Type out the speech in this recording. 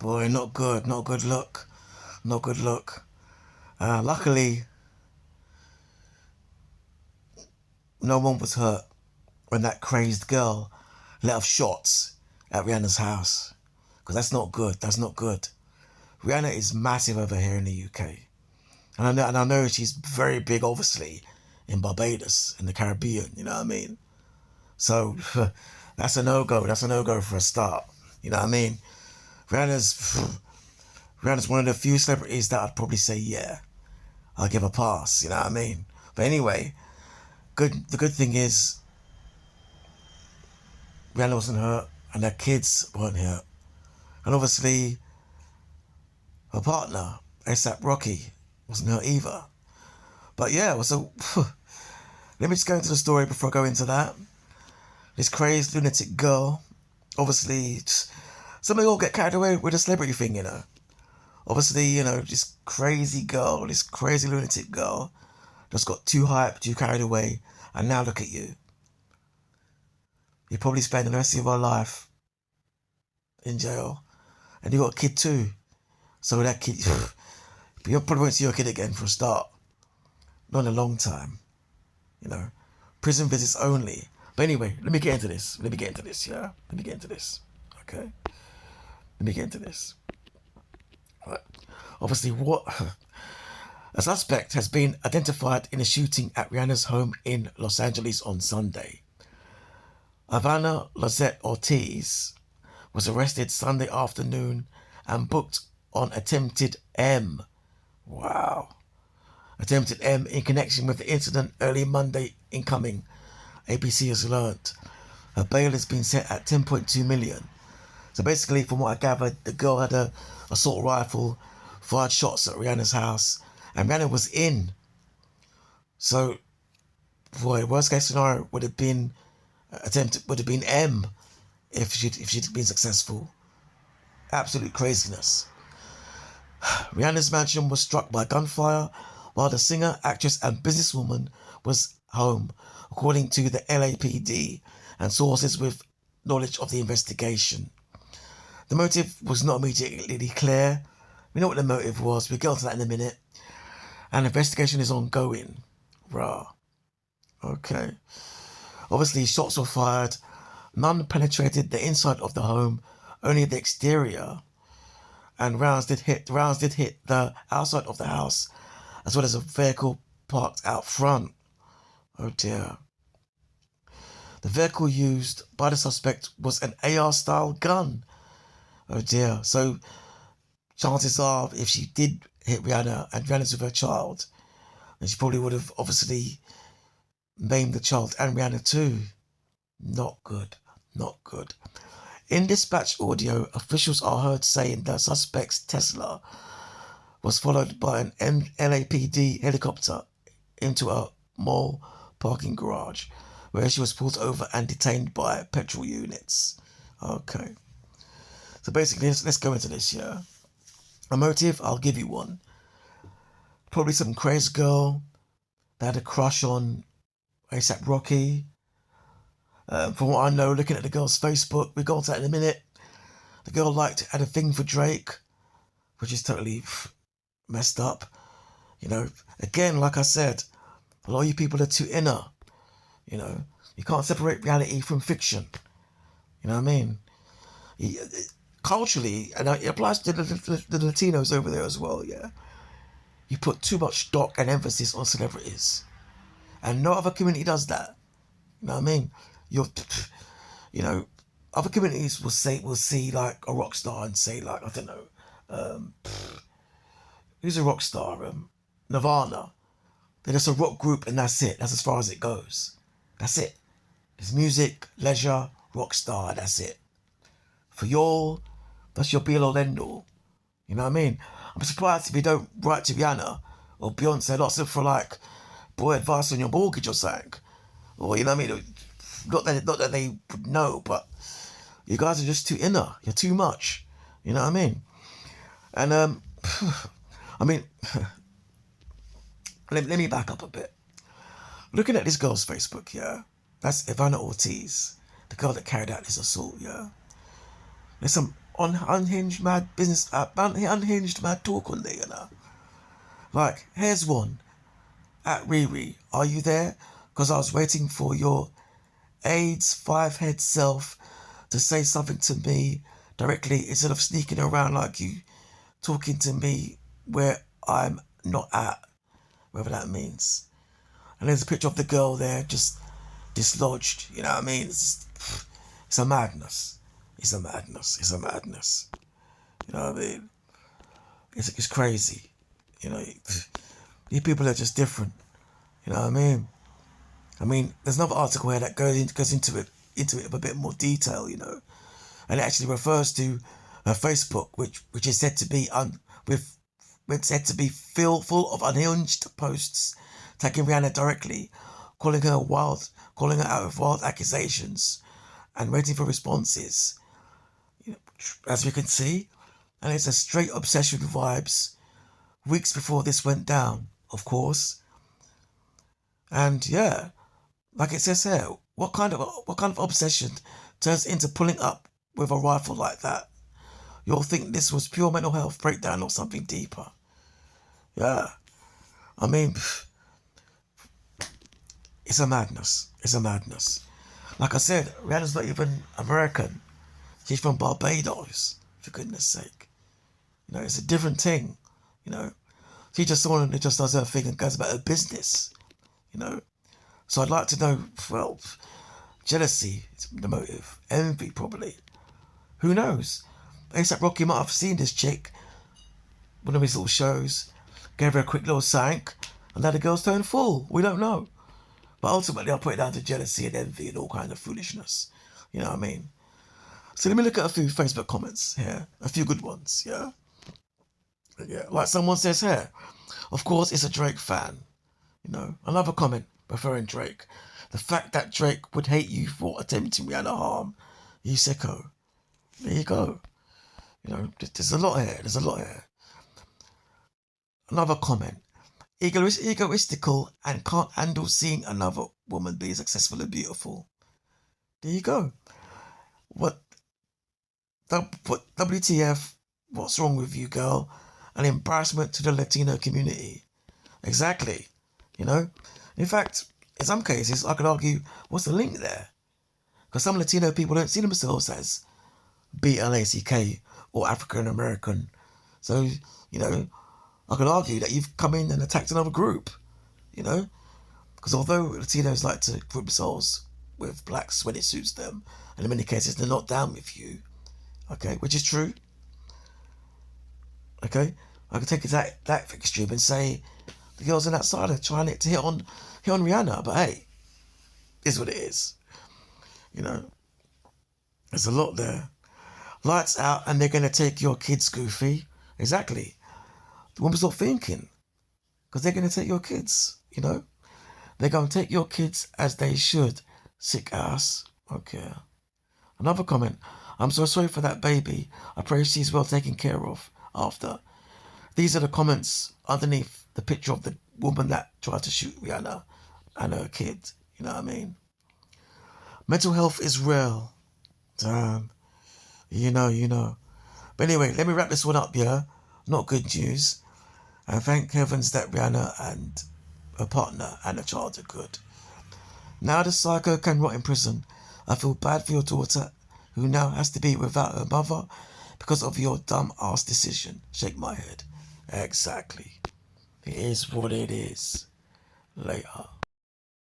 Boy, not good. Not good look. Not good look. Luckily, no one was hurt when that crazed girl let off shots at Rihanna's house. Because that's not good. That's not good. Rihanna is massive over here in the UK. And I know she's very big, obviously, in Barbados, in the Caribbean, you know what I mean? So, that's a no-go. That's a no-go for a start. You know what I mean? Rihanna's, Rihanna's one of the few celebrities that I'd probably say, yeah, I'll give a pass, you know what I mean? But anyway, the good thing is, Rihanna wasn't hurt, and her kids weren't hurt. And obviously, her partner, ASAP Rocky, wasn't hurt either. But yeah, so let me just go into the story before I go into that. This crazed lunatic girl, obviously, some of you all get carried away with the celebrity thing, you know. Obviously, you know, this crazy girl, this crazy lunatic girl, just got too hyped, too carried away, and now look at you. You probably spend the rest of your life in jail, and you got a kid too. So that kid, you probably won't see your kid again for a start. Not in a long time, you know. Prison visits only. But anyway, let me get into this. Let me get into this, yeah? Let me get into this, okay? Let me get into this. Right. Obviously, a suspect has been identified in a shooting at Rihanna's home in Los Angeles on Sunday. Ivana Lizette Ortiz was arrested Sunday afternoon and booked on attempted M. Wow. Attempted M in connection with the incident early Monday incoming, ABC has learnt. Her bail has been set at 10.2 million. So basically, from what I gathered, the girl had a assault rifle, fired shots at Rihanna's house, and Rihanna was in. So, boy, worst case scenario would have been M if she'd been successful. Absolute craziness. Rihanna's mansion was struck by gunfire while the singer, actress, and businesswoman was home, according to the LAPD and sources with knowledge of the investigation. The motive was not immediately clear. We know what the motive was. We'll get onto that in a minute. An investigation is ongoing. Rah. Okay. Obviously, shots were fired. None penetrated the inside of the home, only the exterior. And rounds did hit the outside of the house, as well as a vehicle parked out front. Oh dear. The vehicle used by the suspect was an AR-style gun. Oh dear. So chances are, if she did hit Rihanna and Rihanna's with her child, then she probably would have obviously maimed the child and Rihanna too. Not good. Not good. In dispatch audio, officials are heard saying the suspect's Tesla was followed by an LAPD helicopter into a mall parking garage, where she was pulled over and detained by petrol units. Okay. So basically, let's go into this, yeah? A motive, I'll give you one. Probably some crazy girl that had a crush on ASAP Rocky. From what I know, looking at the girl's Facebook, we'll go on to that in a minute. The girl had a thing for Drake, which is totally messed up. You know, again, like I said, a lot of you people are too inner. You know, you can't separate reality from fiction. You know what I mean? Culturally, and it applies to the Latinos over there as well, yeah? You put too much stock and emphasis on celebrities. And no other community does that. You know what I mean? Other communities will see like a rock star and say like, I don't know, who's a rock star? Nirvana. They're just a rock group and that's it. That's as far as it goes. That's it. It's music, leisure, rock star, that's it. For y'all, that's your be-all end all. You know what I mean? I'm surprised if you don't write to Rihanna or Beyonce lots of for like, boy, advice on your mortgage or something. Or, you know what I mean? Not that they would know, but you guys are just too inner. You're too much. You know what I mean? And, I mean, let me back up a bit. Looking at this girl's Facebook, yeah? That's Ivana Ortiz, the girl that carried out this assault, yeah? There's some on unhinged mad business, unhinged mad talk on there, you know. Like, here's one. At Riri, are you there? Because I was waiting for your AIDS five-head self to say something to me directly instead of sneaking around like you talking to me where I'm not at, whatever that means. And there's a picture of the girl there just dislodged, you know what I mean? It's a madness. It's a madness. It's a madness. You know what I mean? It's crazy. You know, these people are just different. You know what I mean? There's another article here that goes into it with a bit more detail, you know, and it actually refers to her Facebook, which is said to be said to be full of unhinged posts, tagging Rihanna directly, calling her out with wild accusations, and waiting for responses. You know, as we can see, and it's a straight obsession vibes. Weeks before this went down, of course, and yeah. Like it says here, what kind of obsession turns into pulling up with a rifle like that? You'll think this was pure mental health breakdown or something deeper. Yeah. I mean, it's a madness. It's a madness. Like I said, Rihanna's not even American. She's from Barbados, for goodness sake. You know, it's a different thing. You know, she just someone who just does her thing and goes about her business. You know. So I'd like to know, well, jealousy is the motive. Envy, probably. Who knows? A$AP Rocky might have seen this chick, one of his little shows, gave her a quick little sank, and now the girl's turned full. We don't know. But ultimately, I'll put it down to jealousy and envy and all kinds of foolishness. You know what I mean? So let me look at a few Facebook comments here. A few good ones, yeah? Yeah, like someone says here, of course, it's a Drake fan. You know, another comment preferring Drake. The fact that Drake would hate you for attempting Rihanna harm, you sicko. There you go. You know, there's a lot here. There's a lot here. Another comment. Egoistical and can't handle seeing another woman be successful and beautiful. There you go. What WTF? What's wrong with you, girl? An embarrassment to the Latino community. Exactly. You know? In fact, in some cases, I could argue, what's the link there? Because some Latino people don't see themselves as BLACK or African American. So, you know, I could argue that you've come in and attacked another group, you know? Because although Latinos like to group themselves with blacks when it suits them, and in many cases they're not down with you, okay, which is true, okay? I could take it that extreme and say the girls on that side are trying to hit on Rihanna, but hey, is what it is. You know, there's a lot there. Lights out and they're going to take your kids, Goofy. Exactly. The woman's not thinking. Because they're going to take your kids, you know. They're going to take your kids as they should. Sick ass. Okay. Another comment. I'm so sorry for that baby. I pray she's well taken care of after. These are the comments underneath the picture of the woman that tried to shoot Rihanna and her kid. You know what I mean? Mental health is real. Damn. You know. But anyway, let me wrap this one up, yeah? Not good news. And thank heavens that Rihanna and her partner and her child are good. Now the psycho can rot in prison. I feel bad for your daughter, who now has to be without her mother because of your dumb ass decision. Shake my head. Exactly. It is what it is. Later.